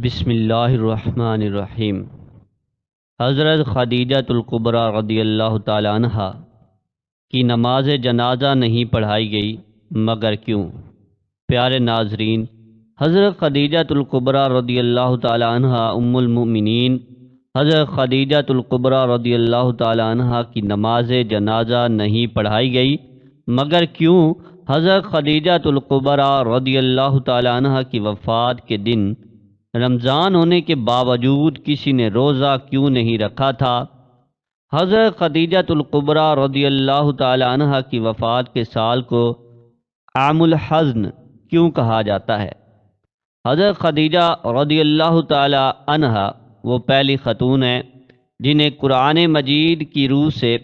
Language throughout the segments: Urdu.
بسم اللہ الرحمن الرحیم۔ حضرت خدیجہ الکبریٰ رضی اللہ تعالی عنہ کی نماز جنازہ نہیں پڑھائی گئی مگر کیوں؟ پیارے ناظرین، حضرت خدیجہ الکبریٰ رضی اللہ تعالی عنہ ام المؤمنین حضرت خدیجہ الکبریٰ رضی اللہ تعالی عنہ کی نماز جنازہ نہیں پڑھائی گئی مگر کیوں؟ حضرت خدیجہ الکبریٰ رضی اللہ تعالی عنہ کی وفات کے دن رمضان ہونے کے باوجود کسی نے روزہ کیوں نہیں رکھا تھا؟ حضرت خدیجہ الکبریٰ رضی اللہ تعالی عنہ کی وفات کے سال کو عام الحزن کیوں کہا جاتا ہے؟ حضرت خدیجہ رضی اللہ تعالی عنہ وہ پہلی خاتون ہیں جنہیں قرآن مجید کی روح سے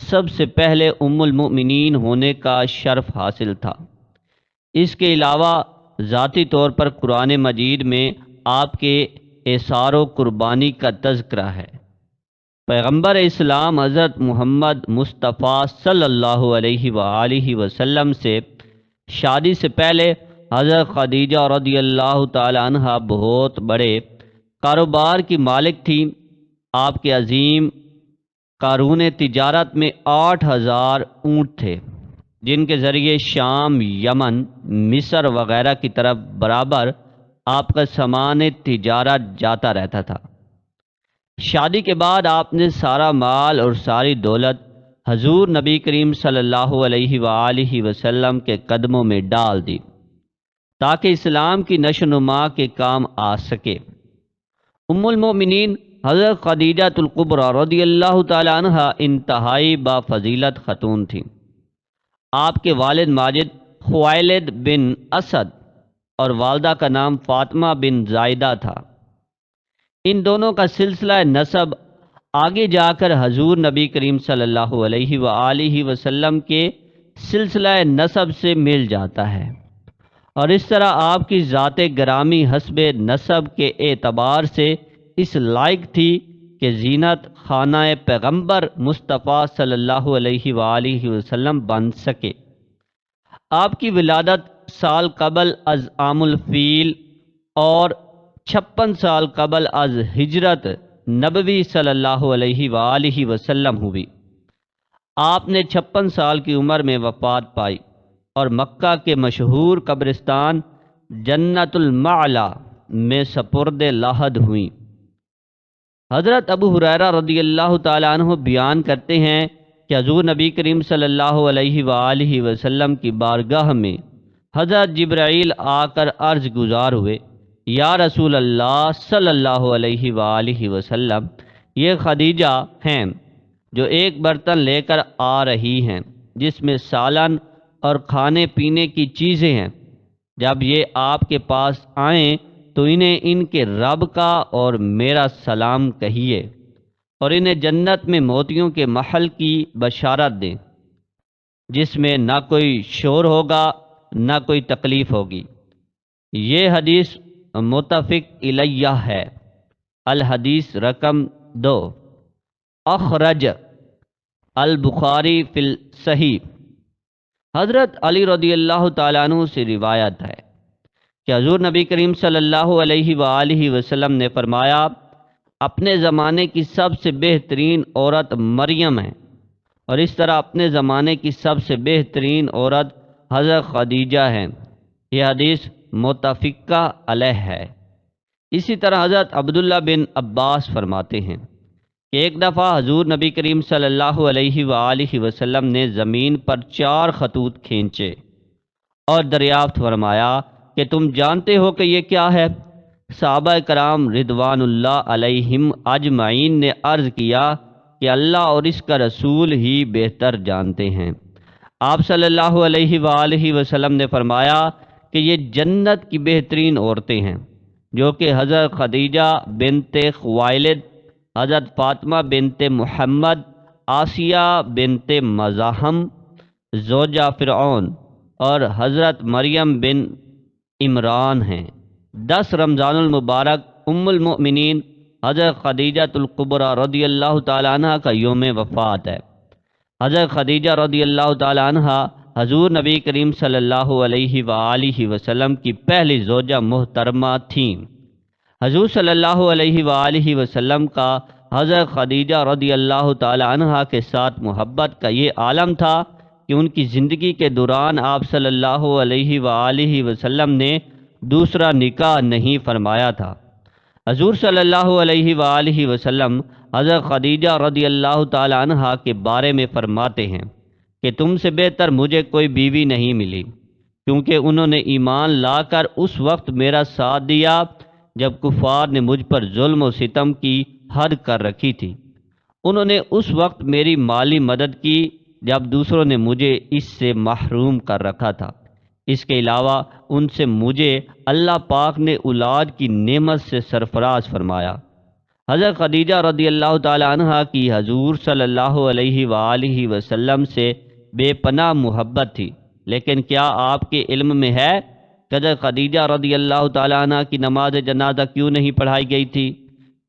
سب سے پہلے ام المؤمنین ہونے کا شرف حاصل تھا۔ اس کے علاوہ ذاتی طور پر قرآن مجید میں آپ کے ایثار و قربانی کا تذکرہ ہے۔ پیغمبر اسلام حضرت محمد مصطفیٰ صلی اللہ علیہ وآلہ وسلم سے شادی سے پہلے حضرت خدیجہ رضی اللہ تعالی عنہ بہت بڑے کاروبار کی مالک تھیں۔ آپ کے عظیم کارون تجارت میں 8000 اونٹ تھے جن کے ذریعے شام، یمن، مصر وغیرہ کی طرف برابر آپ کا سامان تجارت جاتا رہتا تھا۔ شادی کے بعد آپ نے سارا مال اور ساری دولت حضور نبی کریم صلی اللہ علیہ وآلہ وسلم کے قدموں میں ڈال دی تاکہ اسلام کی نشو و نما کے کام آ سکے۔ ام المؤمنین حضرت خدیجہ الکبریٰ رضی اللہ تعالی عنہ انتہائی بافضیلت خاتون تھیں۔ آپ کے والد ماجد خوائلد بن اسد اور والدہ کا نام فاطمہ بن زائدہ تھا۔ ان دونوں کا سلسلہ نسب آگے جا کر حضور نبی کریم صلی اللہ علیہ وآلہ وسلم کے سلسلہ نسب سے مل جاتا ہے، اور اس طرح آپ کی ذات گرامی حسب نسب کے اعتبار سے اس لائق تھی کہ زینت خانہ پیغمبر مصطفیٰ صلی اللہ علیہ وآلہ وسلم بن سکے۔ آپ کی ولادت سال قبل از عام الفیل اور 56 سال قبل از ہجرت نبوی صلی اللہ علیہ وآلہ وسلم ہوئی۔ آپ نے 56 سال کی عمر میں وفات پائی اور مکہ کے مشہور قبرستان جنت المعلا میں سپرد لاحد ہوئیں۔ حضرت ابو ہریرہ رضی اللہ تعالی عنہ بیان کرتے ہیں کہ حضور نبی کریم صلی اللہ علیہ وآلہ وسلم کی بارگاہ میں حضرت جبرائیل آ کر عرض گزار ہوئے، یا رسول اللہ صلی اللہ علیہ وآلہ وسلم، یہ خدیجہ ہیں جو ایک برتن لے کر آ رہی ہیں جس میں سالن اور کھانے پینے کی چیزیں ہیں۔ جب یہ آپ کے پاس آئیں تو انہیں ان کے رب کا اور میرا سلام کہیے، اور انہیں جنت میں موتیوں کے محل کی بشارت دیں جس میں نہ کوئی شور ہوگا نہ کوئی تکلیف ہوگی۔ یہ حدیث متفق علیہ ہے۔ الحدیث رقم 2، اخرج البخاری فی الصحیح۔ حضرت علی رضی اللہ تعالیٰ عنہ سے روایت ہے کہ حضور نبی کریم صلی اللہ علیہ وآلہ وسلم نے فرمایا، اپنے زمانے کی سب سے بہترین عورت مریم ہے، اور اس طرح اپنے زمانے کی سب سے بہترین عورت حضرت خدیجہ ہے۔ یہ حدیث متفقہ علیہ ہے۔ اسی طرح حضرت عبداللہ بن عباس فرماتے ہیں کہ ایک دفعہ حضور نبی کریم صلی اللہ علیہ وآلہ وسلم نے زمین پر 4 خطوط کھینچے اور دریافت فرمایا کہ تم جانتے ہو کہ یہ کیا ہے؟ صحابہ کرام رضوان اللہ علیہم اجمعین نے عرض کیا کہ اللہ اور اس کا رسول ہی بہتر جانتے ہیں۔ آپ صلی اللہ علیہ وآلہ وسلم نے فرمایا کہ یہ جنت کی بہترین عورتیں ہیں، جو کہ حضرت خدیجہ بنت خوائلد، حضرت فاطمہ بنت محمد، آسیہ بنت مزاحم زوجہ فرعون، اور حضرت مریم بن عمران ہیں۔ 10 رمضان المبارک ام المؤمنین حضرت خدیجہ الکبریٰ رضی اللہ تعالی عنہ کا یوم وفات ہے۔ حضرت خدیجہ رضی اللہ تعالی عنہ حضور نبی کریم صلی اللہ علیہ وآلہ وسلم کی پہلی زوجہ محترمہ تھیں۔ حضور صلی اللہ علیہ وآلہ وسلم کا حضرت خدیجہ رضی اللہ تعالی عنہا کے ساتھ محبت کا یہ عالم تھا کہ ان کی زندگی کے دوران آپ صلی اللہ علیہ وآلہ وسلم نے دوسرا نکاح نہیں فرمایا تھا۔ حضور صلی اللہ علیہ وآلہ وسلم حضرت خدیجہ رضی اللہ تعالی عنہا کے بارے میں فرماتے ہیں کہ تم سے بہتر مجھے کوئی بیوی نہیں ملی، کیونکہ انہوں نے ایمان لا کر اس وقت میرا ساتھ دیا جب کفار نے مجھ پر ظلم و ستم کی حد کر رکھی تھی۔ انہوں نے اس وقت میری مالی مدد کی جب دوسروں نے مجھے اس سے محروم کر رکھا تھا۔ اس کے علاوہ ان سے مجھے اللہ پاک نے اولاد کی نعمت سے سرفراز فرمایا۔ حضرت خدیجہ رضی اللہ تعالی عنہا کی حضور صلی اللہ علیہ وآلہ وسلم سے بے پناہ محبت تھی، لیکن کیا آپ کے علم میں ہے کہ حضرت خدیجہ رضی اللہ تعالی عنہ کی نماز جنازہ کیوں نہیں پڑھائی گئی تھی؟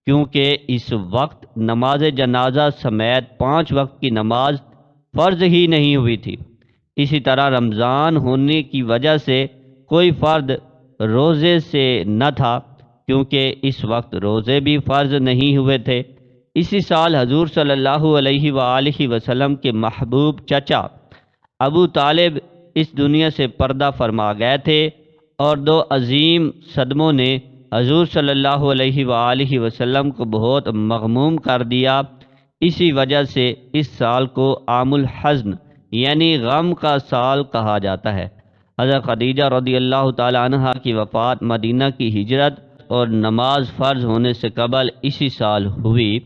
کیونکہ اس وقت نماز جنازہ سمیت 5 وقت کی نماز فرض ہی نہیں ہوئی تھی۔ اسی طرح رمضان ہونے کی وجہ سے کوئی فرد روزے سے نہ تھا، کیونکہ اس وقت روزے بھی فرض نہیں ہوئے تھے۔ اسی سال حضور صلی اللہ علیہ وآلہ وسلم کے محبوب چچا ابو طالب اس دنیا سے پردہ فرما گئے تھے، اور 2 عظیم صدموں نے حضور صلی اللہ علیہ وآلہ وسلم کو بہت مغموم کر دیا۔ اسی وجہ سے اس سال کو عام الحزن یعنی غم کا سال کہا جاتا ہے۔ حضرت خدیجہ رضی اللہ تعالی عنہا کی وفات مدینہ کی ہجرت اور نماز فرض ہونے سے قبل اسی سال ہوئی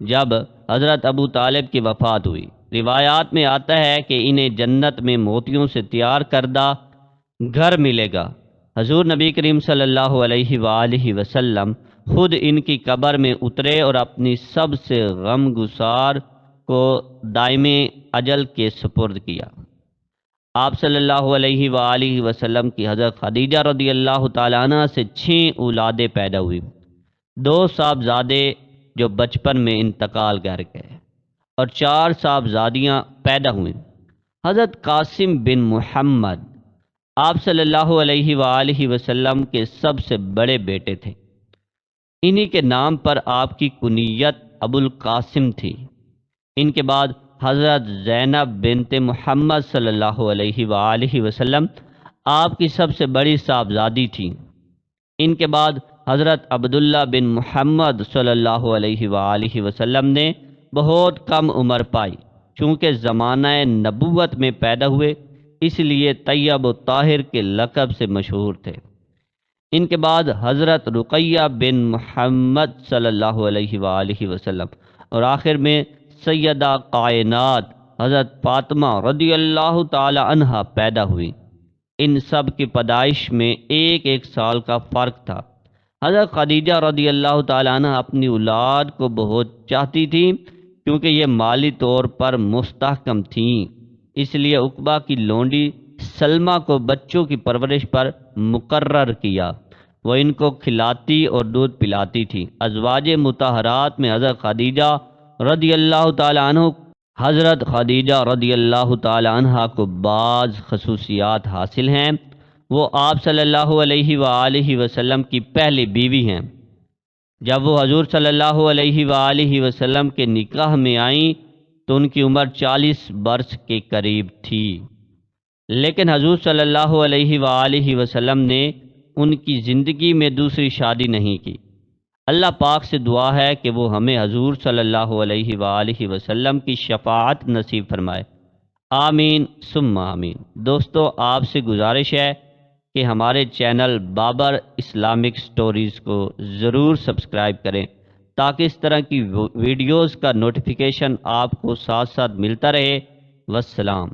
جب حضرت ابو طالب کی وفات ہوئی۔ روایات میں آتا ہے کہ انہیں جنت میں موتیوں سے تیار کردہ گھر ملے گا۔ حضور نبی کریم صلی اللہ علیہ وآلہ وسلم خود ان کی قبر میں اترے اور اپنی سب سے غم گسار کو دائم اجل کے سپرد کیا۔ آپ صلی اللہ علیہ وآلہ وسلم کی حضرت خدیجہ رضی اللہ تعالیٰ عنہ سے 6 اولادیں پیدا ہوئی۔ 2 صاحبزادے جو بچپن میں انتقال کر گئے اور 4 صاحبزادیاں پیدا ہوئیں۔ حضرت قاسم بن محمد آپ صلی اللہ علیہ وآلہ وسلم کے سب سے بڑے بیٹے تھے۔ انہی کے نام پر آپ کی کنیت ابو القاسم تھی۔ ان کے بعد حضرت زینب بنت محمد صلی اللہ علیہ وآلہ وسلم آپ کی سب سے بڑی صاحبزادی تھیں۔ ان کے بعد حضرت عبداللہ بن محمد صلی اللہ علیہ وآلہ وسلم نے بہت کم عمر پائی، چونکہ زمانہ نبوت میں پیدا ہوئے، اس لیے طیب و طاہر کے لقب سے مشہور تھے۔ ان کے بعد حضرت رقیہ بن محمد صلی اللہ علیہ وآلہ وسلم اور آخر میں سیدہ کائنات حضرت فاطمہ رضی اللہ تعالی عنہا پیدا ہوئی۔ ان سب کی پیدائش میں 1 سال کا فرق تھا۔ حضرت خدیجہ رضی اللہ تعالی عنہ اپنی اولاد کو بہت چاہتی تھیں، کیونکہ یہ مالی طور پر مستحکم تھیں، اس لیے عقبہ کی لونڈی سلمہ کو بچوں کی پرورش پر مقرر کیا۔ وہ ان کو کھلاتی اور دودھ پلاتی تھی۔ ازواج مطہرات میں حضرت خدیجہ رضی اللہ تعالی عنہ حضرت خدیجہ رضی اللہ تعالی عنہ کو بعض خصوصیات حاصل ہیں۔ وہ آپ صلی اللہ علیہ وآلہ وسلم کی پہلی بیوی ہیں۔ جب وہ حضور صلی اللہ علیہ وآلہ وسلم کے نکاح میں آئیں تو ان کی عمر 40 برس کے قریب تھی، لیکن حضور صلی اللہ علیہ وآلہ وسلم نے ان کی زندگی میں دوسری شادی نہیں کی۔ اللہ پاک سے دعا ہے کہ وہ ہمیں حضور صلی اللہ علیہ وآلہ وسلم کی شفاعت نصیب فرمائے، آمین ثم آمین۔ دوستو، آپ سے گزارش ہے کہ ہمارے چینل بابر اسلامک سٹوریز کو ضرور سبسکرائب کریں تاکہ اس طرح کی ویڈیوز کا نوٹیفیکیشن آپ کو ساتھ ساتھ ملتا رہے۔ والسلام۔